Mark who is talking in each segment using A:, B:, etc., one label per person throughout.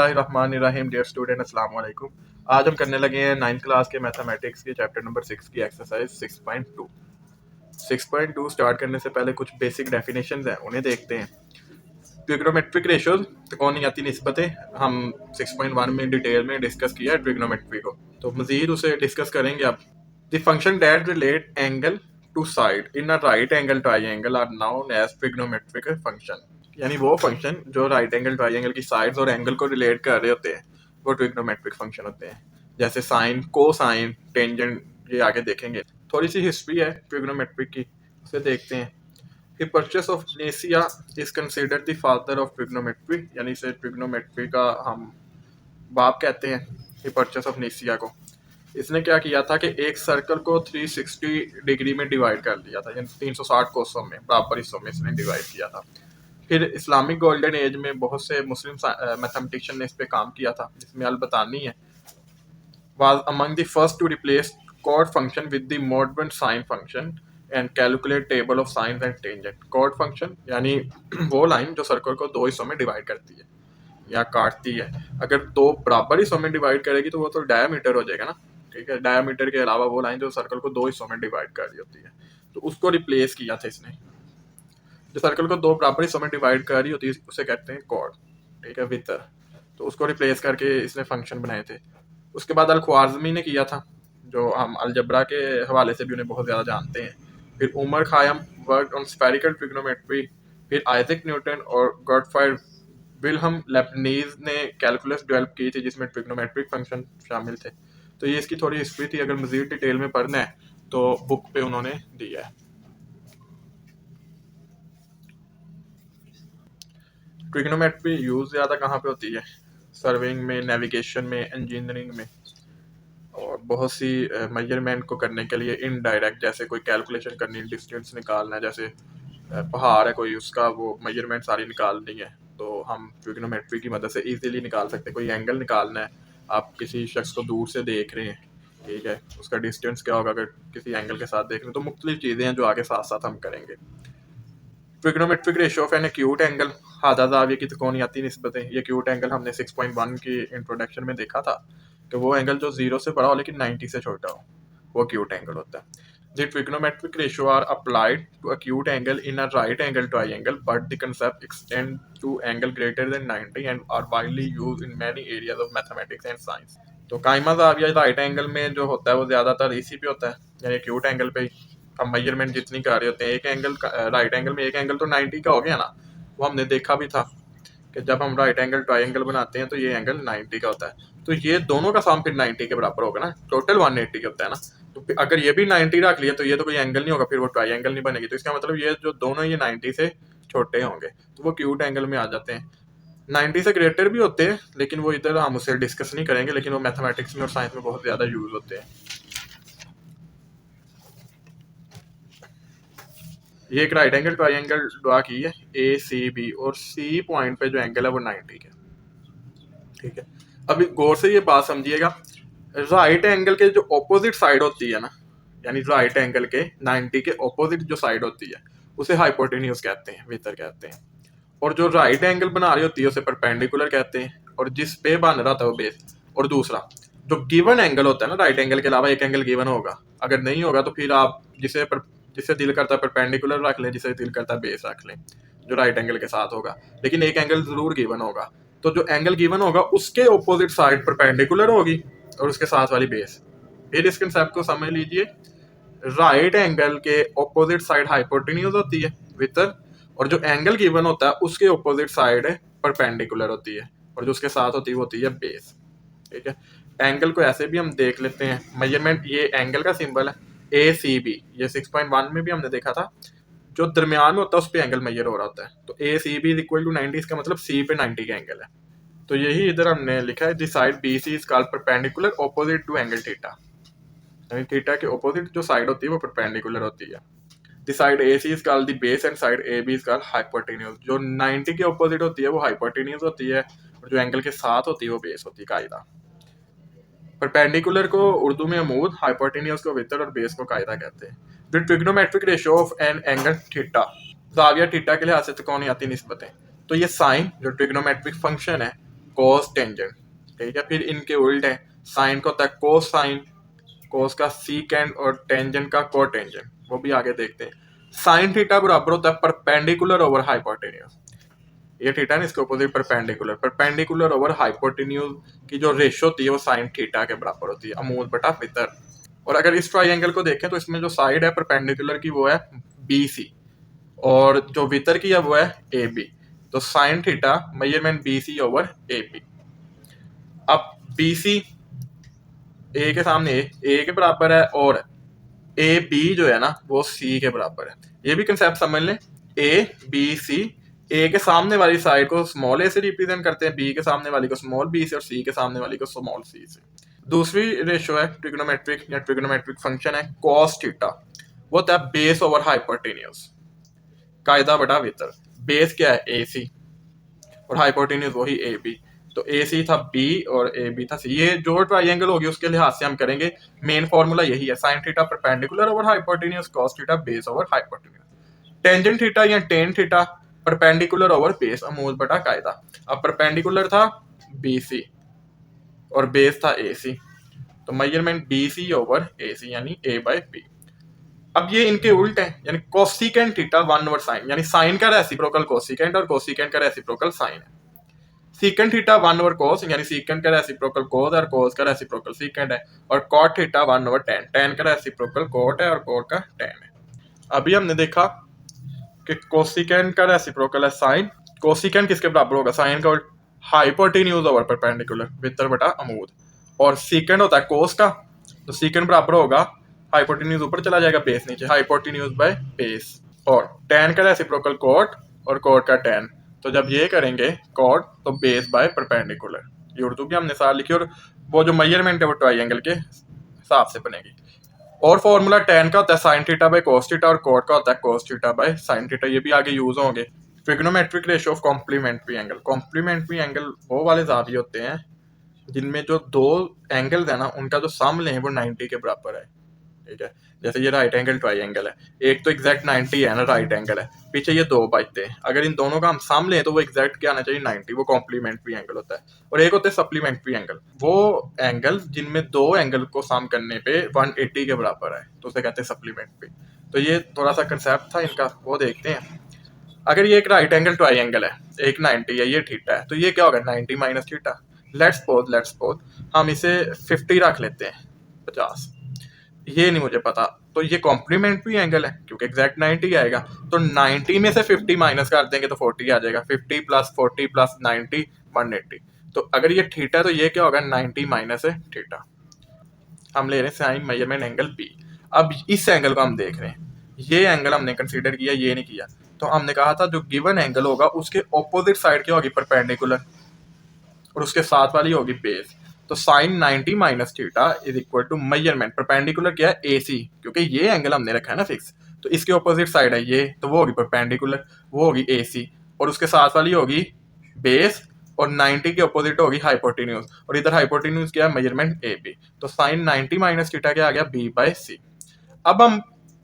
A: बिस्मिल्लाहिर्रहमानिर्रहीम। Dear student, अस्सलाम वालेकुम। आज हम करने लगे हैं 9th क्लास के मैथमेटिक्स के चैप्टर नंबर 6 की एक्सरसाइज 6.2। 6.2 स्टार्ट करने से पहले कुछ बेसिक डेफिनेशंस हैं, उन्हें देखते हैं। ट्रिग्नोमेट्रिक रेशियोज, त्रिकोणीयति निस्बतें, हम 6.1 में डिटेल में डिस्कस किया है ट्रिग्नोमेट्री को, तो मजीद उसे डिस्कस करेंगे अब। The function that relate angle to side in a right angle triangle are known as trigonometric function. यानी वो फंक्शन जो राइट एंगल ट्राइंगल की साइड्स और एंगल को रिलेट कर रहे होते हैं वो ट्रिग्नोमेट्रिक फंक्शन होते हैं, जैसे साइन, कोसाइन, टेंजेंट, ये आगे देखेंगे। थोड़ी सी हिस्ट्री है ट्रिग्नोमेट्रिक की, उसे देखते हैं। Hipparchus of Nicaea is considered the father of trigonometry, यानी इसे ट्रिग्नोमेट्री का हम बाप कहते हैं हिप्पार्चस ऑफ निसिया को। इसने क्या किया था कि एक सर्कल को 360 डिग्री में डिवाइड कर दिया था, यानी 360 कोसों में, बराबर हिस्सों में इसने डिवाइड किया था। फिर इस्लामिक गोल्डन एज में बहुत से मुस्लिम मैथमेटिशियन ने इस पे काम किया था, जिसमें अल-बतानी है was among the first to replace chord function with the modern sine function and calculate table of sines and tangent। chord function यानी वो लाइन जो सर्कल को दो हिस्सों में डिवाइड करती है या काटती है। अगर दो बराबर हिस्सों में डिवाइड करेगी तो वो तो डायमीटर हो जाएगा ना, ठीक है। डायमीटर के अलावा वो लाइन जो सर्कल को दो हिस्सों में डिवाइड कर रही होती है, तो उसको रिप्लेस किया था इसने। जो सर्कल को दो बराबर हिस्सों में डिवाइड कर रही होती है उसे कहते हैं कॉर्ड, ठीक है, वितर। तो उसको रिप्लेस करके इसने फंक्शन बनाए थे। उसके बाद अल-ख्वारिज़मी ने किया था, जो हम अलजबरा के हवाले से भी उन्हें बहुत ज़्यादा जानते हैं। फिर Omar Khayyam worked on spherical trigonometry. फिर आइजैक न्यूटन और गॉटफ्राइड विल्हेम लेबनीज़ ने कैलकुलस डेवलप की थी, जिसमें ट्रिग्नोमेट्रिक फंक्शन शामिल थे। तो ये इसकी थोड़ी हिस्ट्री थी, अगर मज़ीद डिटेल में पढ़ना है तो बुक पे उन्होंने दिया है। ट्रिग्नोमेट्री यूज़ ज़्यादा कहाँ पे होती है? सर्वेइंग में, नेविगेशन में, इंजीनियरिंग में, और बहुत सी मेजरमेंट को करने के लिए इनडायरेक्ट, जैसे कोई कैलकुलेशन करनी है, डिस्टेंस निकालना है, जैसे पहाड़ है कोई, उसका वो मेजरमेंट सारी निकालनी है, तो हम ट्रिग्नोमेट्री की मदद से इजीली निकाल सकते हैं। कोई एंगल निकालना है, आप किसी शख्स को दूर से देख रहे हैं, ठीक है, उसका डिस्टेंस क्या होगा अगर किसी एंगल के साथ देख रहे हैं, तो मुख्तलिफ चीज़ें हैं जो आगे साथ साथ हम करेंगे। Trigonometric ratio of an acute angle, हादा ज़ाविया की त्रिकोणीयति निस्बतें। ये एक्यूट एंगल हमने 6.1 की इंट्रोडक्शन में देखा था कि वो एंगल जो 0 से बड़ा हो लेकिन 90 से छोटा हो, वो एक्यूट एंगल होता है। The trigonometric ratio are applied to acute angle in a right angle triangle, but the concept extend to angle greater than 90 and are widely used in many areas of mathematics and science। तो काइमा ज़ाविया right angle में जो होता है वो ज़्यादातर इसी पे होता है, यानी एक्यूट एंगल पे ही हम मेजरमेंट जितनी कर रहे होते हैं। एक एंगल राइट एंगल में एक एंगल तो 90 का हो गया ना, वो हमने देखा भी था कि जब हम राइट एंगल ट्राइंगल बनाते हैं तो ये एंगल 90 का होता है, तो ये दोनों का सम फिर 90 के बराबर होगा ना, टोटल 180 होता है ना। तो अगर ये भी 90 रख लिया तो ये तो कोई एंगल नहीं होगा, फिर वो ट्राइंगल नहीं बनेगी। तो इसका मतलब ये जो दोनों ये 90 से छोटे होंगे तो वो क्यूट एंगल में आ जाते हैं। 90 से ग्रेटर भी होते हैं, लेकिन वो इधर हम उसे डिस्कस नहीं करेंगे, लेकिन वो मैथमेटिक्स में और साइंस में बहुत ज़्यादा यूज होते हैं। ये एक राइट एंगल ट्राइंगल ड्रा की है, ए सी बी, और सी पॉइंट पे जो एंगल है वो 90 है, ठीक है। अभी गौर से ये बात समझिएगा, राइट एंगल के जो ऑपोजिट साइड होती है ना, यानी राइट एंगल के 90 के ऑपोजिट जो साइड होती है उसे हाइपोटेन्यूज कहते हैं, वितर कहते हैं। और जो राइट एंगल बना रही होती है उसे परपेंडिकुलर कहते हैं, और जिस पे बन रहा था वो बेस। और दूसरा जो गिवन एंगल होता है ना, राइट एंगल के अलावा एक एंगल गिवन होगा, अगर नहीं होगा तो फिर आप जिसे दिल करता है परपेंडिकुलर रख लें, जिसे दिल करता है बेस रख लें, जो राइट एंगल के साथ होगा, लेकिन एक एंगल जरूर गिवन होगा। तो जो एंगल गिवन होगा उसके ऑपोजिट साइड परपेंडिकुलर होगी और उसके साथ वाली बेस। फिर इस कंसेप्ट को समझ लीजिए, राइट एंगल के ऑपोजिट साइड हाइपोटेन्यूज होती है, वितर, और जो एंगल गिवन होता है उसके ऑपोजिट साइड परपेंडिकुलर होती है, और जो उसके साथ होती है बेस, ठीक है। एंगल को ऐसे भी हम देख लेते हैं, मेजरमेंट, ये एंगल का सिंबल है ए सी बी, ये 6.1 में भी हमने देखा था, जो दरमियान में होता है उस पर एंगल मेजर हो रहा होता है। तो A C B is equal to 90, इसका मतलब सी पे 90 का एंगल है। तो यही इधर हमने लिखा है, the side B C is called perpendicular opposite to angle theta, यानी थीटा के ऑपोजिट जो साइड होती है वो परपेंडिकुलर होती है। The side A C is called the base and side A B is called hypotenuse. जो 90 के ऑपोजिट होती है वो हाइपोटेन्यूज होती है, और जो एंगल के साथ होती है वो बेस होती है, कायदा। परपेंडिकुलर को उर्दू में अमूद, हाइपोटेन्यूज को वितर और बेस को कायदा कहते हैं। The trigonometric ratio of an angle theta, ज़ाविया थीटा के लिहाज से त्रिकोणीयति निस्बतें। तो ये साइन जो ट्रिग्नोमेट्रिक फंक्शन है कोस टेंजेंट, ठीक है। फिर इनके उल्ट है, साइन का होता है कोस साइन, कोस का सीकेंड और टेंजेंट का कोटेंजेंट, वो भी आगे देखते हैं। साइन थीटा बराबर होता है परपेंडिकुलर ओवर हाइपोटेन्यूज, ये थीटा है इसके opposite perpendicular, perpendicular over hypotenuse की जो रेशो होती है वो साइन थीटा के बराबर होती है, अमूल बटा वितर। और अगर इस ट्राइंगल को देखें तो इसमें जो साइड है परपेंडिकुलर की वो है बी सी, और जो वितर की है वो है ए बी। तो sine theta measurement B C over A B. अब बी सी ए के सामने ए के बराबर है और ए बी जो है ना वो सी के बराबर है। ये भी कंसेप्ट समझ लें, ए बी सी, ए के सामने वाली साइड को स्मॉल ए से रिप्रेजेंट करते हैं, बी के सामने वाली को स्मॉल बी से, और सी के सामने वाली को स्मॉल सी से। दूसरी रेशो है ट्रिग्नोमेट्रिक या ट्रिग्नोमेट्रिक फंक्शन है कॉस थीटा, वो होता है बेस ओवर हाइपोटेन्यूज, कायदा बटा वितर। बेस क्या है ए सी और हाइपोटेन्यूज वही ए बी, तो ए सी था बी और ए बी था सी। ये जो ट्राइंगल होगी उसके लिहाज से हम करेंगे, मेन फॉर्मूला यही है, sine theta perpendicular over hypotenuse, cos theta base over hypotenuse. Tangent theta या tan theta perpendicular over base, अमूल बटा कायदा। अब परपेंडिकुलर था बी सी और बेस था ए सी, तो मेजरमेंट बी सी ओवर ए सी यानी ए बाय बी। अब ये इनके उल्ट है, यानी कोसिकेंट थीटा 1 ओवर साइन, यानी साइन का रेसिप्रोकल कोसिकेंट और कोसिकेंट का रेसिप्रोकल साइन है। सीकेंट थीटा 1 ओवर कोस, यानी सीकेंट का रेसिप्रोकल कोस और कोस का रेसिप्रोकल सीकेंट है। और cot theta 1 over tan, tan का रेसिप्रोकल कोट है और कोट का टेन है। अभी हमने देखा कि कोसिकेंट का रेसिप्रोकल है साइन, कोसिकेंट किसके बराबर होगा, साइन का उल्ट हाइपोटेन्यूज ओवर परपेंडिकुलर, वितर बटा अमूद। और सीकेंट होता है कोस का, तो सीकेंट बराबर होगा हाइपोटेन्यूज ऊपर चला जाएगा, बेस नीचे, हाइपोटेन्यूज बाय बेस। और टेन का रेसिप्रोकल कोट और कोट का टेन, तो जब ये करेंगे कोट तो बेस बाय परपेंडिकुलर, ये उर्दू भी हमने साथ लिखी। और वो जो मेजरमेंट है वो ट्राइंगल के हिसाब से बनेगी। और फॉर्मूला टेन का होता है sine theta by cos theta और कोट का होता है cos theta by sine theta, ये भी आगे यूज होंगे। Trigonometric ratio of complementary angle, complementary angle वो वाले जाविये होते हैं जिनमें जो दो एंगल्स है ना उनका जो सम लें वो 90 के बराबर है, ठीक है। जैसे ये राइट एंगल ट्राइंगल है, एक तो एग्जैक्ट 90 है ना, राइट एंगल है, पीछे ये दो बचते हैं, अगर इन दोनों का हम सम लें तो वो एग्जैक्ट क्या आना चाहिए 90, वो कॉम्प्लीमेंट्री एंगल होता है। और एक होता है सप्लीमेंट्री एंगल, वो एंगल जिनमें दो एंगल को सम करने पे 180 के बराबर है, तो उसे कहते हैं सप्लीमेंट्री। तो ये थोड़ा सा कंसेप्ट था इनका, वो देखते हैं। अगर ये एक राइट एंगल ट्राइंगल है, एक 90 है, ये थीटा है, तो ये क्या होगा 90 माइनस थीटा। लेट्स सपोज हम इसे 50 रख लेते हैं, 50, ये नहीं मुझे पता, तो ये कॉम्प्लीमेंट्री एंगल है क्योंकि एग्जैक्ट 90 आएगा, तो 90 में से 50 माइनस कर देंगे तो 40 आ जाएगा, 50 प्लस 40 प्लस 90 180। तो अगर ये थीटा है तो ये क्या होगा 90 माइनस थीटा। हम ले रहे हैं साइन मेजरमेंट एंगल बी। अब इस एंगल को हम देख रहे हैं, ये एंगल हमने कंसीडर किया, ये नहीं किया, तो हमने कहा था जो गिवन एंगल होगा उसके ऑपोजिट साइड क्या होगी परपेंडिकुलर, और उसके साथ वाली होगी बेस। तो sine 90 minus theta is equal to measurement, perpendicular क्या है ए सी, क्योंकि ये एंगल हमने रखा है ना फिक्स, तो इसके ऑपोजिट साइड है ये, तो वो होगी परपेंडिकुलर, वो होगी ए सी, और उसके साथ वाली होगी बेस, और 90 के ऑपोजिट होगी हाइपोटेन्यूज, और इधर हाइपोटेन्यूज क्या है मेजरमेंट ए बी। तो साइन 90 माइनस थीटा क्या आ गया बी बाय सी। अब हम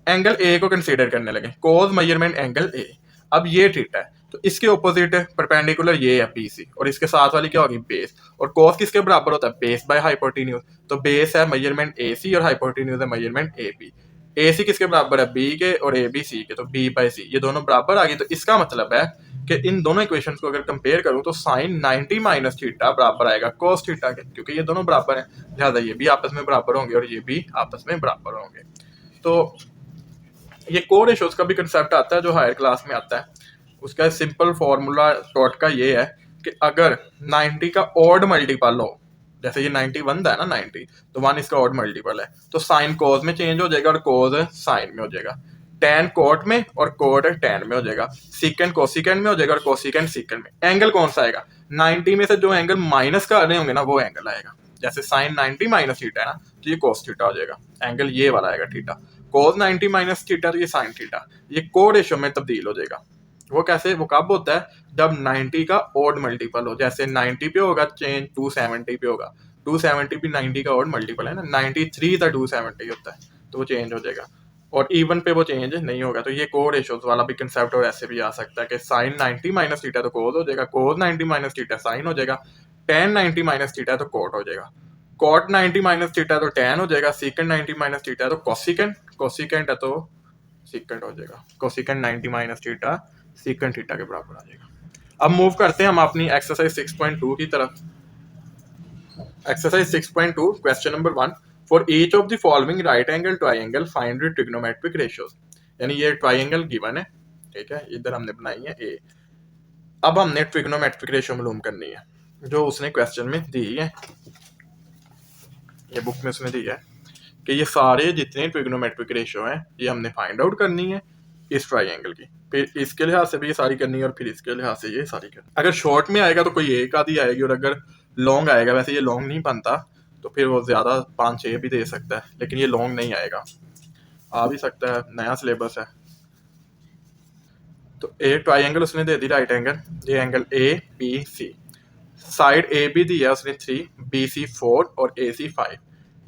A: एंगल ए को कंसीडर करने लगे, कोस मेजरमेंट एंगल ए। अब ये थीटा है तो इसके ऑपोजिट परपेंडिकुलर ये है बी सी, और इसके साथ वाली क्या होगी बेस, और कोस किसके बराबर होता है बेस बाय हाइपोटेन्यूज, तो बेस है मेजरमेंट ए सी और हाइपोटेन्यूज है measurement A B. A C किसके बराबर है बी के और ए बी सी के, तो बी बाय सी, ये दोनों बराबर आ गए। तो इसका मतलब है कि इन दोनों इक्वेशंस को अगर कंपेयर करूं तो साइन 90 माइनस थीटा बराबर आएगा कोस थीटा के, क्योंकि ये दोनों बराबर हैं, लिहाजा ये भी आपस में बराबर होंगे और ये भी आपस में बराबर होंगे। तो ये कोड रेशोज का भी कंसेप्ट आता है जो हायर क्लास में आता है, उसका सिंपल फॉर्मूला टॉट का ये है कि अगर 90 का ऑड मल्टीपल हो, जैसे ये 91 है ना 90, तो 1 इसका ऑड मल्टीपल है, तो साइन कोस में चेंज हो जाएगा और कोस साइन में हो जाएगा, टेन कोट में और कोट टेन में हो जाएगा, सीकेंड कोसिकेंड में हो जाएगा और कोसिकेंड सीकेंड में। एंगल कौन सा आएगा 90 में से जो एंगल माइनस कर रहे होंगे ना वो एंगल आएगा, जैसे साइन 90 माइनस थीटा है ना तो ये कोस थीटा हो जाएगा, एंगल ये वाला आएगा थीटा। कोस 90 माइनस थीटा तो ये साइन थीटा, ये को रेशो में तब्दील हो जाएगा। वो कैसे, वो कब होता है जब 90 का ओड मल्टीपल हो, जैसे 90 पे होगा चेंज 270 पे होगा, 270 भी 90 का ओड मल्टीपल है ना, 93 था 270 होता है, तो वो चेंज हो जाएगा। और इवन पे वो चेंज नहीं होगा, तो ये को रेशोज वाला भी कंसेप्ट और ऐसे भी आ सकता है कि साइन 90 माइनस थीटा तो कोस हो जाएगा, कोस 90 माइनस थीटा साइन हो जाएगा, tan 90 माइनस थीटा है तो कॉट हो जाएगा, कॉट 90 माइनस थीटा है तो tan हो जाएगा, सीकेंट 90 माइनस थीटा है तो कोसिकेंट, कोसिकेंट है तो सीकेंट हो जाएगा, cosecant 90 minus theta secant theta के बराबर आ जाएगा। अब मूव करते हैं हम अपनी एक्सरसाइज 6.2 की तरफ। Exercise 6.2 question number 1, for each of the following right angle triangle find the trigonometric ratios. यानी ये ट्राइंगल गिवन है, ठीक है, इधर हमने बनाई है ए। अब हमने ट्रिग्नोमेट्रिक रेशियो मालूम करनी है जो उसने क्वेश्चन में दी है, ये बुक में उसने दी है कि ये सारे जितने ट्रिग्नोमेट्रिक रेशियो हैं ये हमने फाइंड आउट करनी है इस ट्राइंगल की, फिर इसके लिहाज से भी ये सारी करनी है और फिर इसके लिहाज से ये सारी करनी है। अगर शॉर्ट में आएगा तो कोई एक आधी आएगी, और अगर लॉन्ग आएगा, वैसे ये लॉन्ग नहीं बनता तो फिर वो ज़्यादा 5-6 भी दे सकता है, लेकिन ये लॉन्ग नहीं आएगा, आ भी सकता है, नया सिलेबस है। तो एक ट्राइंगल उसने दे दी राइट एंगल, ये angle A B C, side A B दिया उसने 3, बी सी 4 और ए सी 5।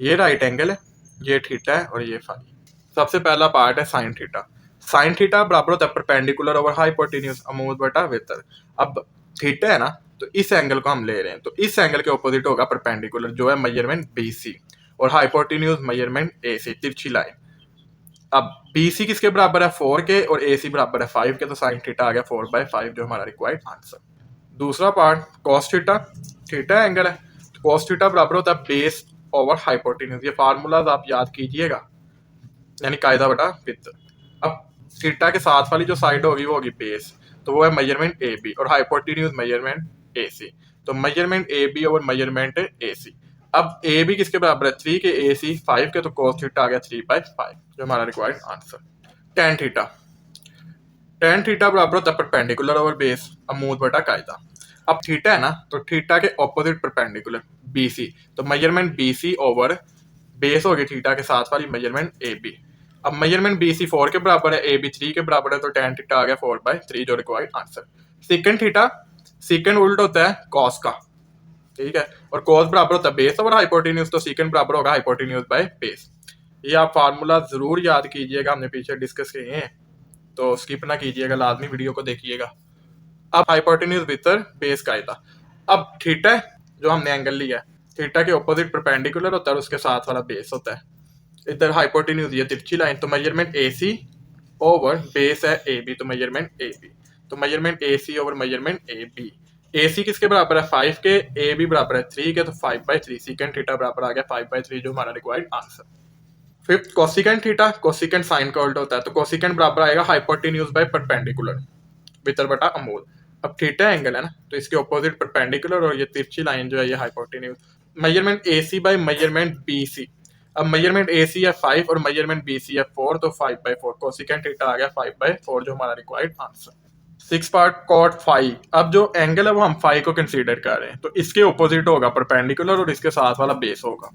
A: ये राइट एंगल है, ये थीटा है और ये फाई। सबसे पहला पार्ट है साइन थीटा। साइन थीटा बराबर होता है परपेंडिकुलर ओवर हाइपोटेन्यूज अमूद बटा वितर। अब थीटा है ना, तो इस एंगल को हम ले रहे हैं, तो इस एंगल के ऑपोजिट होगा परपेंडिकुलर जो है मेजरमेंट बी सी, और हाइपोटेन्यूज मेजरमेंट ए सी, तिरछी लाइन। अब बी सी किसके बराबर है 4 के और ए सी बराबर है 5 के, तो साइन थीटा आ गया 4/5 जो हमारा रिक्वायर्ड आंसर। दूसरा part cos theta, theta angle है, तो कॉस थीटा बराबर होता है बेस ओवर हाइपोटेन्यूज। ये फार्मूलाज आप याद कीजिएगा, यानी कायदा बटा वितर। अब थीटा के साथ वाली जो साइड होगी वो होगी बेस, तो वो है मेजरमेंट ए बी, और हाइपोटेन्यूज मेजरमेंट ए सी, तो measurement A B over measurement A C. अब ए बी किसके बराबर है 3 के, ए सी 5 के, तो cos थीटा आ गया 3/5 जो हमारा required answer. tan theta, tan theta बराबर होता है परपेंडिकुलर ओवर बेस अमूद बटा कायदा। अब थीटा है ना, तो थीटा के ऑपोजिट परपेंडिकुलर बी सी, तो measurement B C over base हो गई थीटा के साथ वाली मेजरमेंट ए बी। अब मेजरमेंट बी सी 4 के बराबर है, ए बी 3 के बराबर है, तो tan थीटा आ गया 4/3 जो required answer. Second theta, second उल्ट होता है कॉस का, ठीक है, और कॉस बराबर होता है बेस ओवर हाइपोटेन्यूज, तो सेकंड बराबर होगा हाइपोटेन्यूज बाय बेस। ये आप फार्मूला जरूर याद कीजिएगा, हमने पीछे डिस्कस किए हैं, तो स्किप ना कीजिएगा, लाजमी वीडियो को देखिएगा। अब हाइपोटेन्यूज वितर बेस कायदा। अब थीटा जो हमने एंगल लिया है, थीटा के ऑपोजिट परपेंडिकुलर होता है और उसके साथ वाला बेस होता है। इधर हाइपोटेन्यूज ये तिरछी लाइन, तो measurement A C over base है ए बी, तो मेजरमेंट ए बी, तो measurement A C over measurement A B. A C किसके बराबर है 5 के, ए बी बराबर है 3 के, तो 5/3 सेकंड थीटा बराबर आ गया 5/3 जो हमारा required answer. Fifth cosecant theta, cosecant sine का उल्टा होता है, तो कोसिकेंट बराबर आएगा हाइपोटेन्यूज बाय परपेंडिकुलर वितर बटा अमूल। अब थीटा एंगल है ना, तो इसके ऑपोजिट परपेंडिकुलर, और ये तिरछी लाइन जो है ये hypotenuse. Measurement A C by measurement B C, अब मेजरमेंट ए सी है 5 और मेजरमेंट बी सी है 4, तो 5/4 कोसिकेंट थीटा आ गया 5/4 जो हमारा required answer. 6 part cot phi. अब जो एंगल है वो हम फाई को कंसीडर कर रहे हैं, तो इसके ऑपोजिट होगा परपेंडिकुलर और इसके साथ वाला बेस होगा,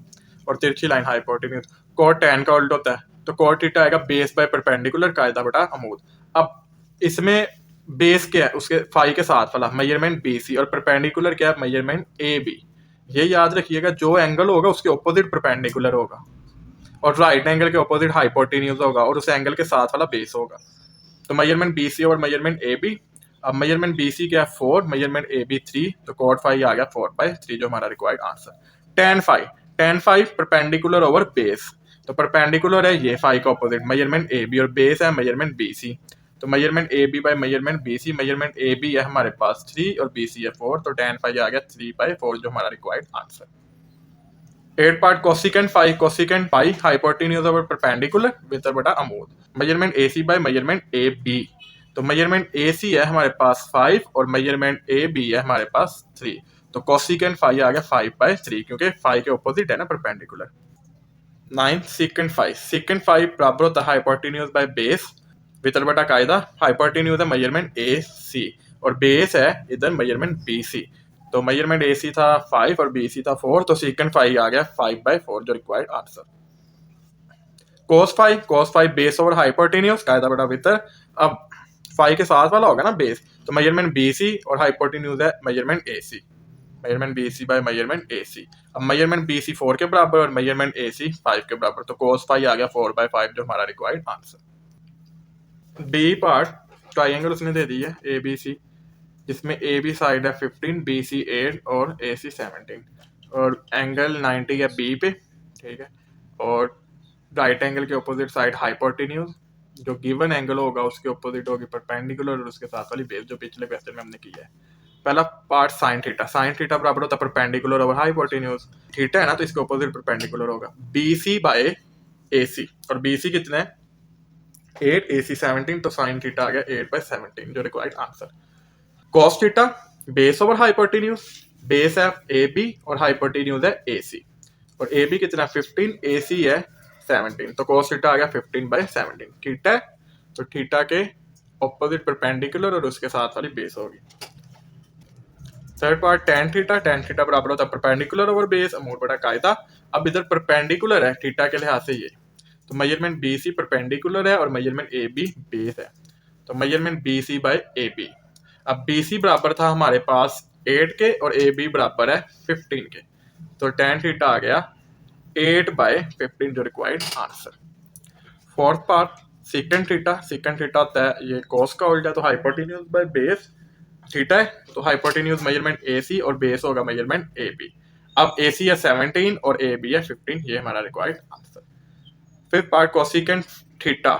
A: और तिरछी लाइन हाइपोटेन्यूज। कॉट टैन का उल्टा होता है, तो कॉट थीटा आएगा बेस बाय परपेंडिकुलर कायदा बटा अमूद। अब इसमें बेस क्या है उसके फाई के साथ वाला मेजरमेंट बी सी, और परपेंडिकुलर क्या है मेजरमेंट ए बी। ये याद रखिएगा, जो एंगल होगा उसके ऑपोजिट परपेंडिकुलर होगा, और राइट एंगल के ऑपोजिट हाइपोटेन्यूज होगा, और उस एंगल के साथ वाला बेस होगा। तो मेजरमेंट बी सी और मेजरमेंट ए बी। अब मेजरमेंट बी सी क्या है 4, मेजरमेंट ए बी 3, तो कॉट फाइव आ गया 4/3 जो हमारा required answer. tan five perpendicular over base, तो परपेंडिकुलर है ये फाइव का ऑपोजिट मेजरमेंट ए बी, और बेस है मेजरमेंट बी सी, तो measurement A B by measurement B C. Measurement A B है हमारे पास 3 और बी सी है 4, तो tan फाइव आ गया 3/4 जो हमारा required answer. 8 part cosecant pi hypotenuse over perpendicular वितर बटा अमूद। Measurement A C by measurement A B, तो मेजरमेंट ए सी है हमारे पास 5 और मेजरमेंट ए बी है हमारे पास 3, तो कोसिकेंट फाइव आ गया 5/3 क्योंकि 5 के ऑपोजिट है ना परपेंडिकुलर। 9 सेकंड 5 बराबर होता है हाइपोटेन्यूज बाय बेस वितर बटा कायदा। हाइपोटेन्यूज है मेजरमेंट ए सी और बेस है इधर मेजरमेंट बी सी, तो मेजरमेंट ए सी था 5 और बी सी था 4, तो सेकंड 5 आ गया 5/4 जो required answer. cos 5 base over hypotenuse कायदा बटा वितर। अब 5 के साथ वाला होगा ना बेस, तो मेजरमेंट बी सी और हाइपोटेन्यूज है measurement A C, measurement B C by measurement A C. अब मेजरमेंट बी सी 4 के बराबर और मेजरमेंट ए सी 5 के बराबर, तो cos 5 आ गया 4/5 जो हमारा required answer. B part triangle उसने दे दी है ए बी सी, जिसमें ए बी साइड है 15, बी सी 8 और ए सी 17 और एंगल 90 है बी पे, ठीक है। और राइट एंगल के अपोजिट साइड हाइपोटेन्यूज, जो गिवन एंगल होगा उसके अपोजिट होगी परपेंडिकुलर और उसके साथ वाली बेस, जो पिछले क्वेश्चन में हमने किया है। पहला part sine theta, sine theta बराबर होता है परपेंडिकुलर ओवर हाइपोटेन्यूज। थीटा है ना तो इसके अपोजिट परपेंडिकुलर होगा B C by A C, और बी सी कितना है 8, ए सी 17, तो साइन थीटा आ गया 8/17 जो required answer. Cos theta base over hypotenuse, base है ए बी और हाइपोटेन्यूज है ए सी, और ए बी कितना 15, ए सी है 17, तो कॉस थीटा आ गया 15/17। थीटा है तो थीटा के ऑपोजिट परपेंडिकुलर और उसके साथ वाली बेस होगी। Third part tan theta, tan theta बराबर होता है परपेंडिकुलर ओवर बेस, अमूल बटा कायदा। अब इधर परपेंडिकुलर है थीटा के लिहाज से ये, तो मेजरमेंट बी सी परपेंडिकुलर है और मेजरमेंट ए बी बेस है, तो measurement B C by A B. अब बी सी बराबर था हमारे पास 8 के और ए बी बराबर है 15 के, तो टेन थीटा आ गया 8/15 जो required answer. Fourth part second theta, second theta होता है ये कॉस का उल्टा, तो हाइपोटेन्यूज बाय बेस थीटा है, तो हाइपोटेन्यूज मेजरमेंट ए सी और बेस होगा मेजरमेंट ए बी। अब ए सी है 17 और ए बी है 15, ये हमारा required answer. Fifth part cosecant theta,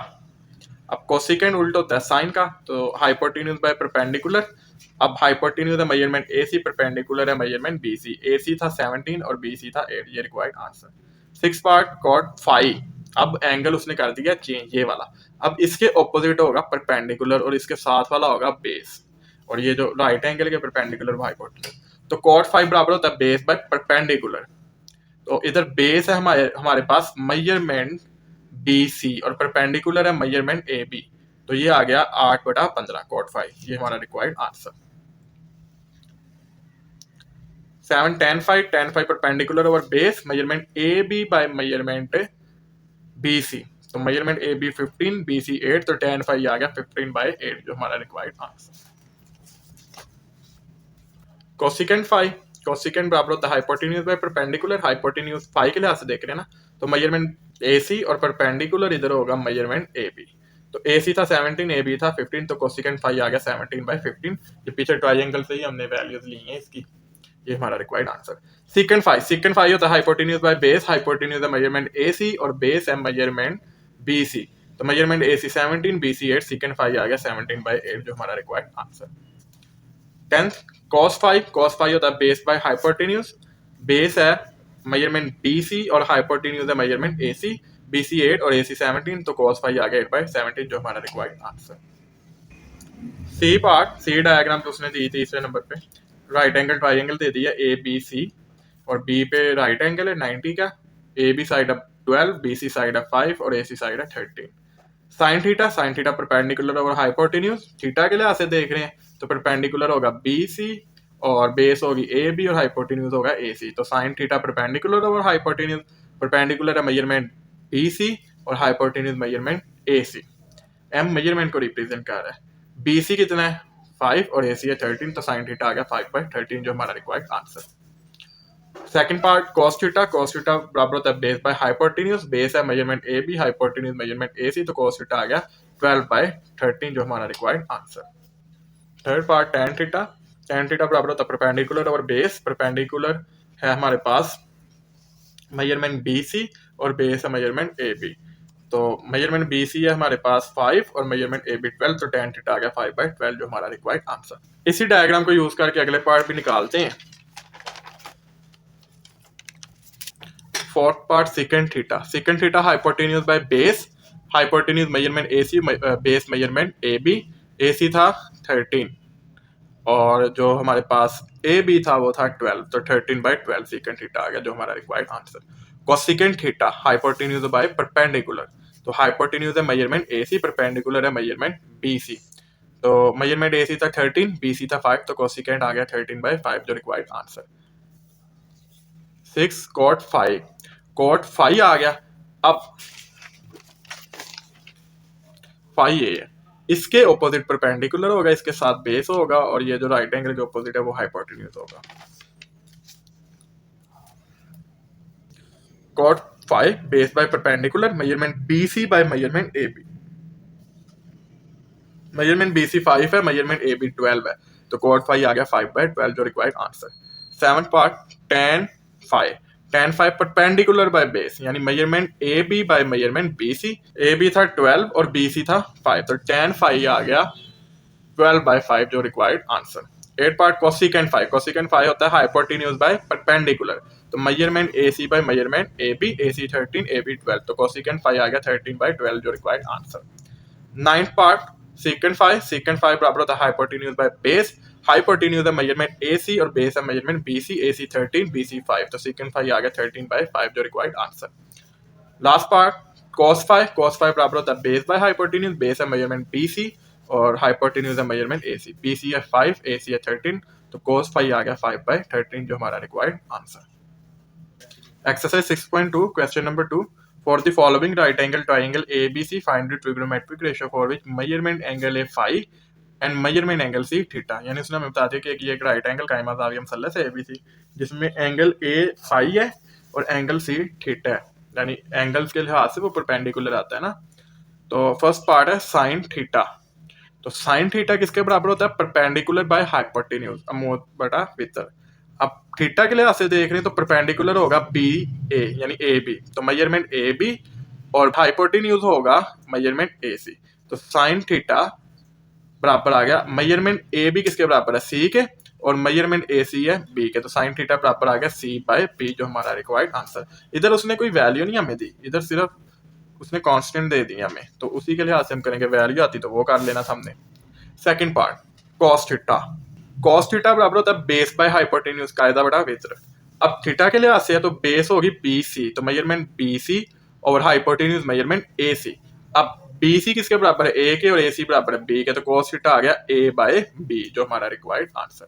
A: अब कोसिकेंट उल्टा होता है साइन का, तो हाइपोटेन्यूज बाय परपेंडिकुलर। अब हाइपोटेन्यूज है मेजरमेंट ए सी, परपेंडिकुलर है measurement B C, A C था 17 और बी सी था 8, ये required answer. Six part cot five, अब एंगल उसने कर दिया चेंज ये वाला, अब इसके ऑपोजिट होगा परपेंडिकुलर और इसके साथ वाला होगा बेस, और ये जो राइट एंगल के परपेंडिकुलर हाइपोटेन्यूज, तो कॉट फाइव बराबर होता है बेस बाय परपेंडिकुलर। तो इधर बेस है हमारे पास मेजरमेंट बी सी और परपेंडिकुलर है मेजरमेंट ए बी, तो ये आ गया 8/15 कॉट 5, ये हमारा required answer. 7 tan 5, tan 5 perpendicular over base measurement A B by measurement B C, तो measurement A B 15, B C 8, तो tan 5 आ गया 15/8 जो हमारा रिक्वायर्ड आंसर। कोसिकेंट 5, कोसिकेंट बराबर होता है हाइपोटेन्यूज बाय परपेंडिकुलर, हाइपोटेन्यूज 5 के लिहाज से देख रहे हैं ना, तो मेजरमेंट ए सी और परपेंडिकुलर इधर होगा मेजरमेंट ए बी, तो ए सी था 17, ए बी था 15, तो कोसिकेंट 5 आ गया 17/15, ये पीछे ट्राइंगल से ही हमने वैल्यूज ली हैं इसकी, ये हमारा रिक्वायर्ड आंसर। सीकेंट 5, सीकेंट 5 होता है हाइपोटेन्यूज बाय बेस, हाइपोटेन्यूज है मेजरमेंट ए सी और बेस है मेजरमेंट बी सी, तो measurement A C 17, B C 8, secant 5 आ गया 17/8 जो हमारा required answer. 10th cos 5, cos 5 होता है बेस बाय हाइपोटेन्यूज, बेस है मेजरमेंट बी सी और हाइपोटेन्यूज है measurement A C, B C 8 और ए सी 17, तो cos 5 आ गया 8/17 जो हमारा required answer. C part, C diagram तो उसने दी तीसरे नंबर पे, राइट एंगल ट्राइंगल दे दिया ए बी सी, और बी पे राइट एंगल है 90 का, ए बी साइड है 12, बी सी साइड है 5 और ए सी साइड है 13। Sine theta, sign theta perpendicular over hypotenuse, theta के लिहाज से देख रहे हैं तो परपेंडिकुलर होगा बी सी और बेस होगी ए बी और हाइपोटेन्यूज होगा ए सी, तो sine theta perpendicular over hypotenuse, perpendicular है मेजरमेंट बी सी और hypotenuse measurement A C. M measurement को रिप्रेजेंट कर रहा है, बी सी कितना है 5 और ए सी है 13, तो साइन थीटा आ गया 5/13 जो हमारा required answer. Second part cos theta, cos theta बराबर होता है बेस बाय हाइपोटेन्यूज, बेस है measurement A B, hypotenuse measurement A C, तो cos थीटा आ गया 12/13 जो हमारा required answer. Third part tan theta, tan theta बराबर होता है परपेंडिकुलर और बेस, परपेंडिकुलर है हमारे पास मेजरमेंट बी सी और बेस है मेजरमेंट ए बी, तो मेजरमेंट बी सी है हमारे पास 5 और मेजरमेंट ए बी 12, तो tan थीटा आ गया 5/12 जो हमारा रिक्वायर्ड आंसर। इसी डायग्राम को यूज करके अगले पार्ट भी निकालते हैं। Fourth part second theta, second theta hypotenuse by base, hypotenuse measurement A C, base measurement A B, A C था 13 और जो हमारे पास ए बी था वो था 12, तो 13/12 सेकंड थीटा आ गया जो हमारा required answer. Cosecant theta hypotenuse by perpendicular, तो हाइपोटेन्यूज है मेजरमेंट ए सी, परपेंडिकुलर है मेजरमेंट बी सी, तो मेजरमेंट ए सी था 13, बी सी था 5, तो कोसेकेंट आ गया 13/5 जो रिक्वायर्ड आंसर। 6 cot 5, cot 5 आ गया, अब 5 ये है, इसके ऑपोजिट परपेंडिकुलर होगा, इसके साथ बेस होगा, और ये जो राइट एंगल के ऑपोजिट है वो हाइपोटेन्यूज होगा। cot 5 base by perpendicular, measurement B C by measurement A B, measurement B C 5 है, मेजरमेंट ए बी 12 है, तो cot phi आ गया 5/12 जो required answer. 7th part tan phi perpendicular by base, यानी measurement A B by measurement B C. A B था 12 और B C था 5, तो tan phi आ गया 12/5 जो required answer. 8 part cosecant phi होता है हाइपोटेन्यूज बाय परपेंडिकुलर, तो measurement A C by measurement A B, A C 13 A B 12, तो कोसिकेंट फाई आ गया 13/12 जो required answer. 9th part secant phi बराबर होता है हाइपोटेन्यूज बाय बेस, हाइपोटेन्यूज है मेजरमेंट ए सी और बेस है measurement B C, A C 13 B C 5, तो सीकेंट फाई आ गया 13/5 जो required answer. Last part cos phi बराबर होता है बेस बाय हाइपोटेन्यूज, बेस है मेजरमेंट बी सी और हाइपोटेन्यूज है measurement A C, B C है 5 ए सी है 13, तो cos फाई आ गया 5/13 जो हमारा required answer. Exercise 6.2 question number 2, for the following right angle triangle ABC find the trigonometric ratio for which measurement angle A phi and measurement angle C theta, यानी उसने हमें बता दिया कि एक राइट एंगल कायमा ज़ाविया मुसल्लस है ABC जिसमें एंगल ए फाई है और एंगल सी थीटा है, यानी एंगल्स के लिहाज से वो परपेंडिकुलर आता है ना। तो फर्स्ट पार्ट है साइन थीटा, तो साइन थीटा किसके बराबर होता है परपेंडिकुलर बाय हाइपोटेन्यूज अमोद बटा वितर। अब थीटा के लिहाज से देख रहे हैं तो परपेंडिकुलर होगा बी ए यानी ए बी, तो मेजरमेंट ए बी और हाइपोटेन्यूज होगा मेजरमेंट ए सी, तो साइन थीटा बराबर आ गया मेजरमेंट ए बी किसके बराबर है सी के और मेजरमेंट ए सी है बी के, तो साइन थीटा बराबर आ गया सी बाय बी जो हमारा रिक्वायर्ड आंसर। इधर उसने कोई वैल्यू नहीं हमें दी, इधर सिर्फ उसने कांस्टेंट दे दी हमें, तो उसी के लिहाज से हम करेंगे, वैल्यू आती तो वो कर लेना सामने। सेकंड पार्ट कॉस थीटा बराबर होता है बेस बाय हाइपोटेन्यूज कायदा बटा वितर। अब थीटा के लिहाज से है तो बेस होगी बी सी, तो मेजरमेंट बी सी और हाइपोटेन्यूज मेजरमेंट ए सी। अब बी सी किसके बराबर है ए के और ए सी बराबर है बी के, तो कॉस थीटा आ गया ए बाय बी जो हमारा required answer.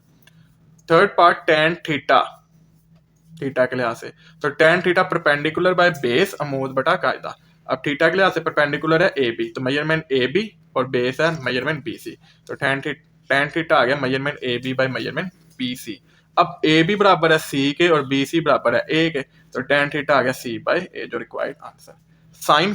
A: Third part tan theta के लिहाज से, तो tan theta perpendicular by base अमूद बटा कायदा। अब थीटा के लिहाज से परपेंडिकुलर है ए बी, तो मेजरमेंट ए बी और बेस है मेजरमेंट बी सी, तो टेन थीटा आ गया measurement A B by measurement B C. अब ए बी बराबर है सी के और बी सी बराबर है ए के, तो टेन थीटा आ गया सी बाय ए जो रिक्वायर्ड आंसर। साइन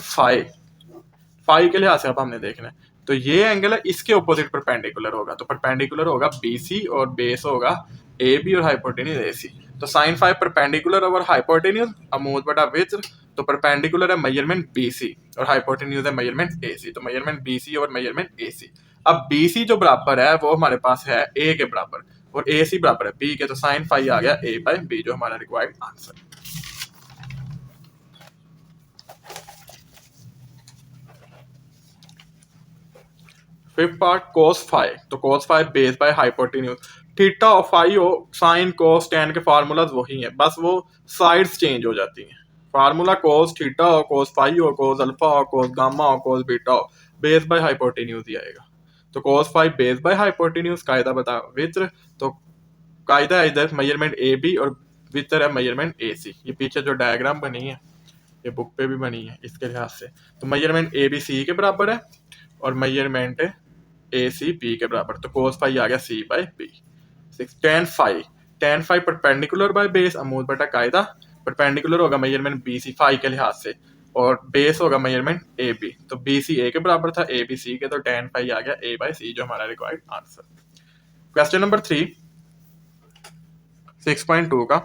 A: फाई के लिहाज से अब हमने देखना है, तो ये एंगल है इसके ऑपोजिट परपेंडिकुलर होगा, तो परपेंडिकुलर होगा बी सी और बेस होगा ए बी और हाइपोटेन्यूज ए सी, तो sine phi perpendicular over hypotenuse अमूद बटा विच, तो परपेंडिकुलर है मेजरमेंट बी सी और हाइपोटेन्यूज है मेजरमेंट ए सी, तो मेजरमेंट बी सी और मेजरमेंट ए सी। अब बी सी जो बराबर है वो हमारे पास है ए के बराबर और ए सी बराबर है बी के, तो साइन फाई आ गया ए बाय बी जो हमारा required answer. Fifth part cos phi, तो cos phi base by hypotenuse, theta और फाई हो साइन कोस टेन के फार्मूलाज वही हैं, बस वो साइड्स चेंज हो जाती हैं। फार्मूला कोस थीटा हो कोस फाई हो कोस अल्फा हो कोस गामा हो कोस बीटा हो, बेस बाय हाइपोटेन्यूज ही आएगा। तो cos phi base by hypotenuse कायदा बता वित्र, तो कायदा है इधर मेजरमेंट ए बी और वित्र है मेजरमेंट ए सी। ये पीछे जो डायग्राम बनी है ये बुक पे भी बनी है इसके लिहाज से, तो मेजरमेंट ए बी सी के बराबर है और मेजरमेंट ए सी बी के बराबर, तो कोस फाई आ गया C by B. Tan phi perpendicular by base अमूद बटा कायदा, परपेंडिकुलर होगा मेजरमेंट बी सी फाई के लिहाज से और बेस होगा मेजरमेंट ए बी, तो बी सी ए के बराबर था ए बी सी के, तो टेन फाई आ गया ए बाय सी जो हमारा रिक्वायर्ड आंसर। क्वेश्चन नंबर 3 6.2 का,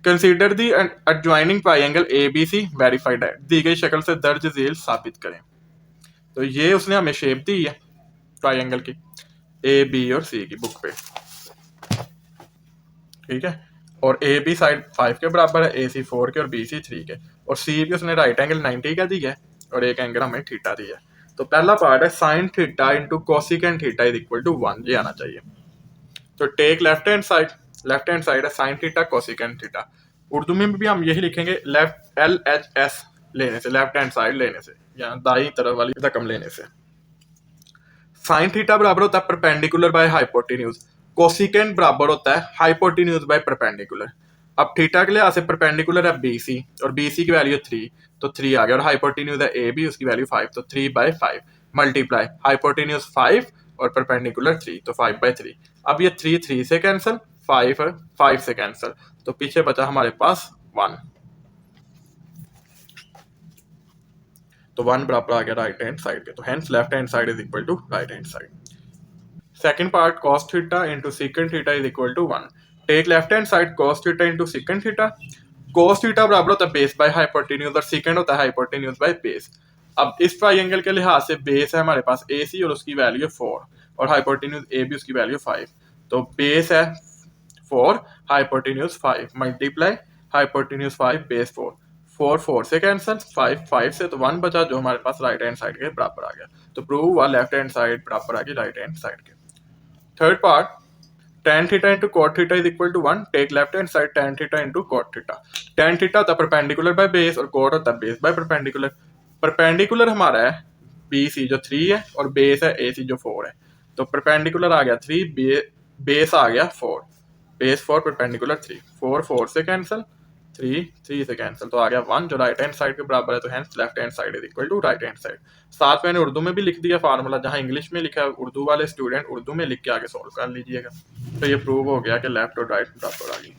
A: consider the adjoining triangle A B C verified है, दी गई शक्ल से दर्ज झील साबित करें। तो ये उसने हमें शेप दी है ट्राइंगल की ए बी और सी की बुक पे, ठीक है, और ए बी साइड 5 के बराबर है, ए सी 4 के और बी सी 3 के, और सी भी उसने राइट एंगल 90 का दिया है और एक एंगल हमें थीटा दिया है। तो पहला पार्ट है sine theta into cosecant theta is equal to 1, ये आना चाहिए। तो टेक लेफ्ट हैंड साइड है sine theta cosecant theta, Urdu में भी हम यही लिखेंगे लेफ्ट एल एच एस लेने से, लेफ्ट हैंड साइड लेने से या दाई तरफ वाली रकम लेने से। साइन थीटा बराबर होता है परपेंडिकुलर बाय हाइपोटेन्यूज, कोसिकेंट बराबर होता है हाइपोटेन्यूज बाय परपेंडिकुलर। अब थीटा के लिए से परपेंडिकुलर है बी सी और बी सी की वैल्यू 3, तो 3 आ गया, और हाइपोटेन्यूज है ए बी उसकी वैल्यू 5, तो 3/5 मल्टीप्लाई हाइपोटेन्यूज 5 और परपेंडिकुलर 3, तो 5/3। अब ये 3 से कैंसिल, 5 से कैंसिल, तो पीछे बचा हमारे पास 1, तो 1 बराबर आ गया राइट हैंड साइड के, तो hence left hand side is equal to right hand side. Second part cos theta into secant theta is equal to 1। Take left hand side cos theta into secant theta. cos theta बराबर होता है base by hypotenuse और secant होता है hypotenuse by base. अब इस triangle के लिहाज से बेस है हमारे पास AC और उसकी वैल्यू है 4 और हाइपोटेन्यूज AB उसकी वैल्यू 5। तो बेस है 4 हाइपोटेन्यूज 5 मल्टीप्लाई हाइपोटेन्यूज 5 बेस 4। 4 4 से कैंसिल, 5 5 से, तो 1 बचा जो हमारे पास राइट हैंड साइड के बराबर आ गया। तो प्रूव हुआ लेफ्ट हैंड साइड बराबर आ गई राइट हैंड साइड के। Third part tan theta into cot theta is equal to 1। Take left hand side tan theta into cot theta। tan theta होता है परपेंडिकुलर बाय बेस और cot होता है base by perpendicular. Perpendicular हमारा है BC जो 3 है और बेस है AC जो 4 है। तो परपेंडिकुलर आ गया 3, बेस आ गया 4, बेस 4 परपेंडिकुलर 3, 4 4 से कैंसिल, 3 3 से कैंसिल, तो आ गया 1 जो राइट हैंड साइड के बराबर है। तो hence left hand side is equal to right hand side. साथ मैंने उर्दू में भी लिख दिया फार्मूला, जहां इंग्लिश में लिखा है उर्दू वाले स्टूडेंट उर्दू में लिख के आगे सॉल्व कर लीजिएगा। तो ये प्रूव हो गया कि लेफ्ट और राइट बराबर आ गई।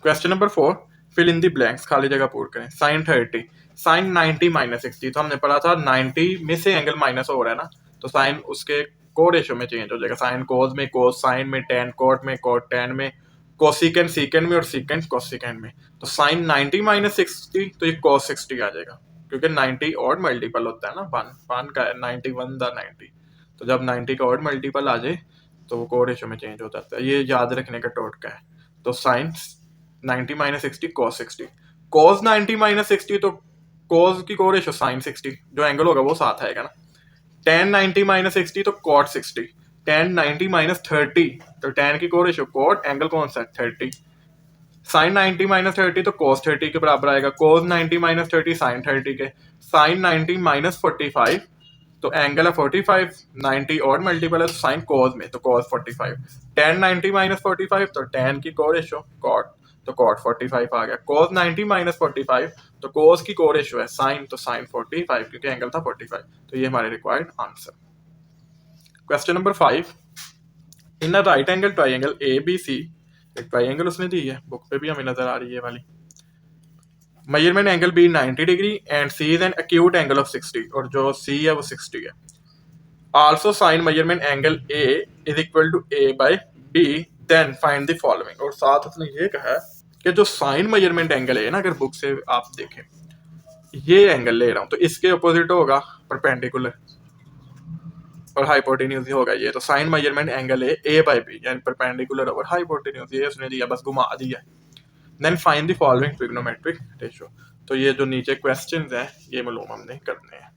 A: Question number 4, fill in the blanks, खाली जगह पूर्ण करें। साइन 30, साइन 90 माइनस 60, तो हमने पढ़ा था 90 में से एंगल माइनस हो रहा है ना, तो साइन उसके को रेशो में चेंज हो जाएगा। साइन कोस में, कोस साइन में, टेन कोट में, कोट टेन में, कोसिकेंड सीकेंड में और सीकेंड कोसिकेंड में। तो साइन 90 माइनस 60, तो ये कोस 60 आ जाएगा, क्योंकि 90 और मल्टीपल होता है ना, 1 का 91 द 90। तो जब 90 का और मल्टीपल आ जाए तो वो को रेशो में चेंज हो जाता है। ये याद रखने का टोटका है। तो sine 90 minus 60 cos 60, cos 90 minus 60, तो cos की को रेशो साइन 60, जो एंगल होगा वो साथ आएगा ना। tan 90 माइनस 60 तो cot 60, tan 90 माइनस 30 तो tan की को रेशो cot, एंगल कौन सा है 30, साइन 90 माइनस 30 तो cos 30 के बराबर आएगा, cos 90 माइनस 30 साइन 30 के, साइन 90 माइनस 45 तो एंगल है 45, 90 और मल्टीपल है तो साइन कोस में, तो cos 45, tan 90 माइनस 45 तो tan की को रेशो cot, तो cot 45 आ गया, cos 90 माइनस 45 तो cos की को रेशो है साइन, तो साइन 45 क्योंकि एंगल था 45। तो ये हमारे required answer. Question number 5, in a right angle triangle ABC, एक ट्राइंगल उसने दी है, बुक पे भी हमें नजर आ रही है वाली। Measurement angle B 90 degree and C is an acute angle of 60, और जो सी है वो 60 है। Also sine measurement angle A is equal to A by B, then find the following. और साथ उसने ये कहा कि जो साइन मेजरमेंट एंगल है ना, अगर बुक से आप देखें, ये एंगल ले रहा हूं तो इसके अपोजिट होगा परपेंडिकुलर और हाइपोटेन्यूज होगा ये। तो साइन मेजरमेंट एंगल है ए बाई बी, यानी परपेंडिकुलर और हाइपोटेन्यूज, ये उसने दिया, बस घुमा दिया। Then find the following trigonometric ratio. तो ये जो नीचे क्वेश्चंस हैं ये मालूम हमने करने हैं।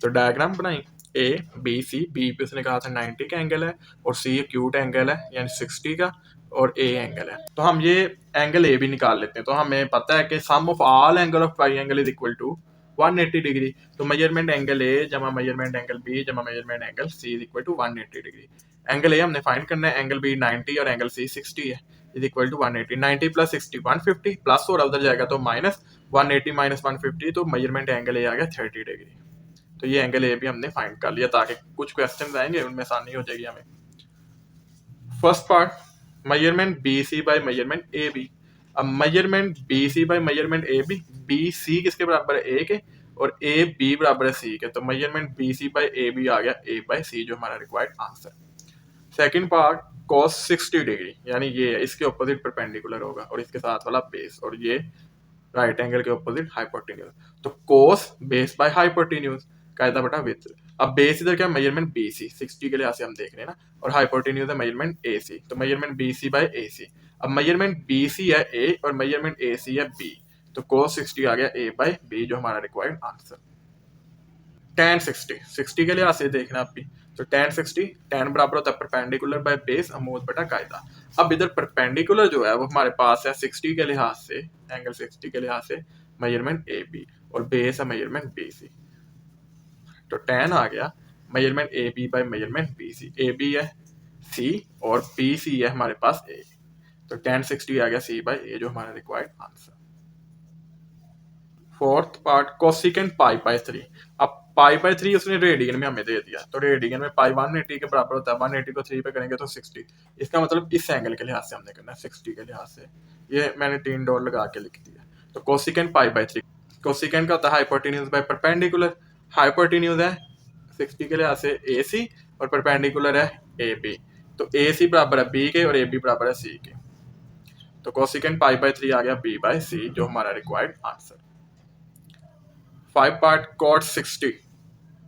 A: तो डायग्राम बनाई, ए बी सी, बी पे उसने कहा था 90 का एंगल है और सी एक्यूट एंगल है यानी 60 का, और ए एंगल है। तो हम ये एंगल ए भी निकाल लेते हैं। तो हमें पता है कि sum of all angle of triangle is equal to 180 degree. तो मेजरमेंट एंगल ए जमा मेजरमेंट एंगल बी जमा measurement angle C is equal to 180 degree. Angle A हमने फाइंड करना है, एंगल बी 90 और एंगल सी 60 है, is equal to 180। 90 plus 60 150, plus और उधर जाएगा तो माइनस, 180 माइनस 150, तो मेजरमेंट एंगल ए आ गया 30 डिग्री। तो ये एंगल ए भी हमने फाइंड कर लिया, ताकि कुछ क्वेश्चंस आएंगे उनमें आसानी हो जाएगी हमें। First part, measurement B C by measurement A B. अब measurement B C by measurement A B, B C किसके बराबर है ए के, और ए बी बराबर है सी के। तो measurement B C by A B आ गया ए बाय सी, जो हमारा required answer. Second part, cos 60 degree, यानी ये है, इसके ऑपोजिट परपेंडिकुलर होगा और इसके साथ वाला बेस, और ये राइट एंगल के ऑपोजिट हाइपोटेन्यूज। तो cos बेस बाय हाइपोटेन्यूज, कायदा बटा विथ। अब बेस इधर क्या, मेजरमेंट BC 60 के लिहाज से हम देख रहे हैं ना, और हाइपोटेन्यूज है मेजरमेंट AC, तो मेजरमेंट BC बाय AC। अब मेजरमेंट BC है A और मेजरमेंट AC है B, तो cos 60 आ गया A बाय B, जो हमारा रिक्वायर्ड आंसर। tan 60 के लिहाज से देखना आप भी, तो tan 60, tan बराबर होता है परपेंडिकुलर बाय बेस अमूद बटा कायदा। अब इधर परपेंडिकुलर जो है वो हमारे पास है 60 के लिहाज से, एंगल 60 के लिहाज से मेजरमेंट ए बी, और बेस है मेजरमेंट बी सी। तो tan आ गया measurement A B by measurement B C, A B है सी और बी सी है हमारे पास ए, तो tan 60 आ गया सी बाय ए, जो हमारा required answer. Fourth part, cosecant pi by 3। अब पाई बाय 3 उसने रेडियन में हमें दे दिया, तो रेडियन में पाई 180 के बराबर होता है, 180 को 3 पे करेंगे तो 60। इसका मतलब इस एंगल के लिहाज से हमने करना है 60 के लिहाज से, ये मैंने 3 डॉट लगा के लिख दिया। तो कोसिकेंट पाई बाय 3, कोसिकेंड का होता है हाइपोटेन्यूज बाय परपेंडिकुलर। हाइपोटेन्यूज है 60 के लिहाज से ए सी और परपेंडिकुलर है ए बी, तो ए सी बराबर है बी के और ए बी बराबर है सी के, तो कोसिकेंड पाई बाय 3 आ गया बी बाय सी जो हमारा रिक्वायर्ड आंसर। 5 पार्ट कॉट 60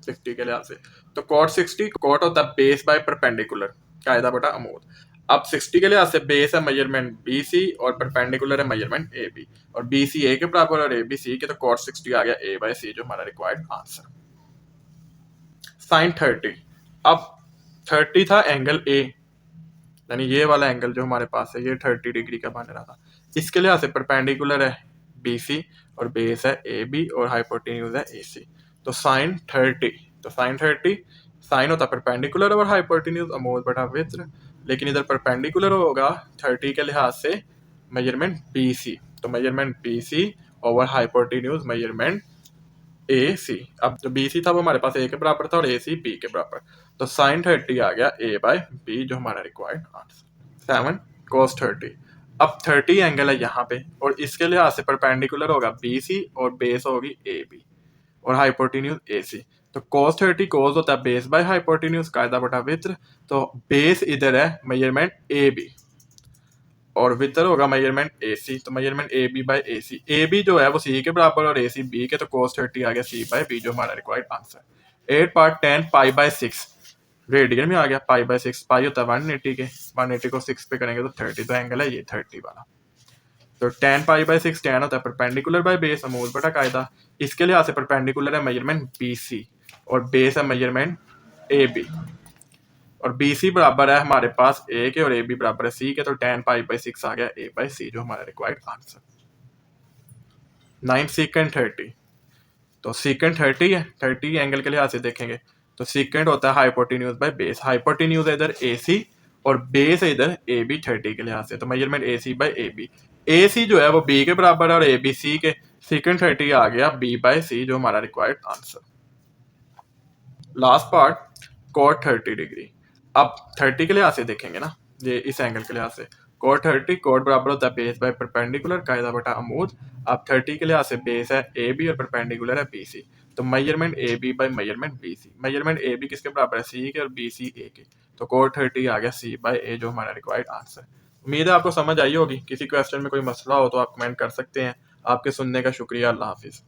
A: के लिहाज से, तो कॉट 60 कॉट होता है बेस बाय परपेंडिकुलर कायदा बटा अमूद। अब 60 के लिहाज से बेस है मेजरमेंट बी सी और परपेंडिकुलर है मेजरमेंट ए बी, और बी सी ए के बराबर और ए बी सी के, तो कॉट 60 आ गया ए बाय सी जो हमारा रिक्वायर्ड आंसर। साइन 30, अब 30 था एंगल ए, यानी ये वाला एंगल जो हमारे पास है ये 30 डिग्री का बन रहा था, इसके लिहाज से परपेंडिकुलर है बी सी और बेस है ए बी और हाइपोटेन्यूज है ए सी, तो साइन 30, तो साइन 30 साइन होता है परपेंडिकुलर और हाइपोटेन्यूज अमूद बटा वित्र, लेकिन इधर परपेंडिकुलर होगा 30 के लिहाज से मेजरमेंट बी सी, तो measurement B C over hypotenuse measurement A C. अब जो बी सी था वो हमारे पास ए के बराबर था और ए सी बी के बराबर, तो साइन 30 आ गया ए बाय बी जो हमारा रिक्वायर्ड आंसर। 7 cos 30, अब 30 एंगल है यहाँ पे और इसके लिहाज से परपेंडिकुलर होगा बी सी और बेस होगी ए बी और हाइपोटेन्यूज ए सी, तो cos 30 cos होता है बेस बाय हाइपोटेन्यूज कायदा बटा वित्र, तो बेस इधर है मेजरमेंट ए बी और वितर होगा मेजरमेंट ए सी, तो measurement A B by A C, A B जो है वो सी के बराबर और ए सी बी के, तो cos 30 आ गया सी बाई बी जो हमारा required answer. 8 part 10 pi by 6 radian में आ गया, पाई बाय 6 पाई होता है 180 के, 180 को 6 पे करेंगे तो 30, तो एंगल है ये 30 वाला, तो 10 पाई बाय 6 10 होता है परपेंडिकुलर बाय बेस अमूल बटा कायदा, इसके लिहाज से परपेंडिकुलर है मेजरमेंट बी सी और बेस है मेजरमेंट ए बी, और बी सी बराबर है हमारे पास ए के और ए बी बराबर है सी के, तो 10 पाई बाई 6 आ गया ए बाई सी जो हमारा रिक्वायर्ड आंसर। 9 सीकेंड 30, तो सीकेंड 30 है, 30 एंगल के लिहाज से देखेंगे तो सीकेंड होता है हाइपोटेन्यूज बाय बेस, हाइपोटेन्यूज है इधर ए सी और बेस है इधर ए बी 30 के लिहाज से, तो measurement A C by A B, A C जो है वो बी के बराबर है और ए बी सी के, सीकेंड 30 आ गया बी बाई सी जो हमारा required answer. Last part cot 30 degree, अब 30 के लिहाज से देखेंगे ना, ये इस एंगल के लिहाज से cot 30 cot बराबर होता है बेस बाय परपेंडिकुलर कायदा बटा अमूद, अब 30 के लिहाज से बेस है ए बी और परपेंडिकुलर है बी सी, तो measurement A B by measurement B C, measurement A B किसके बराबर है सी के और बी सी ए के, तो cot 30 आ गया सी बाई ए जो हमारा रिक्वायर्ड आंसर। उम्मीद है आपको समझ आई होगी, किसी क्वेश्चन में कोई मसला हो तो आप कमेंट कर सकते हैं। आपके सुनने का शुक्रिया, अल्लाह हाफिज़।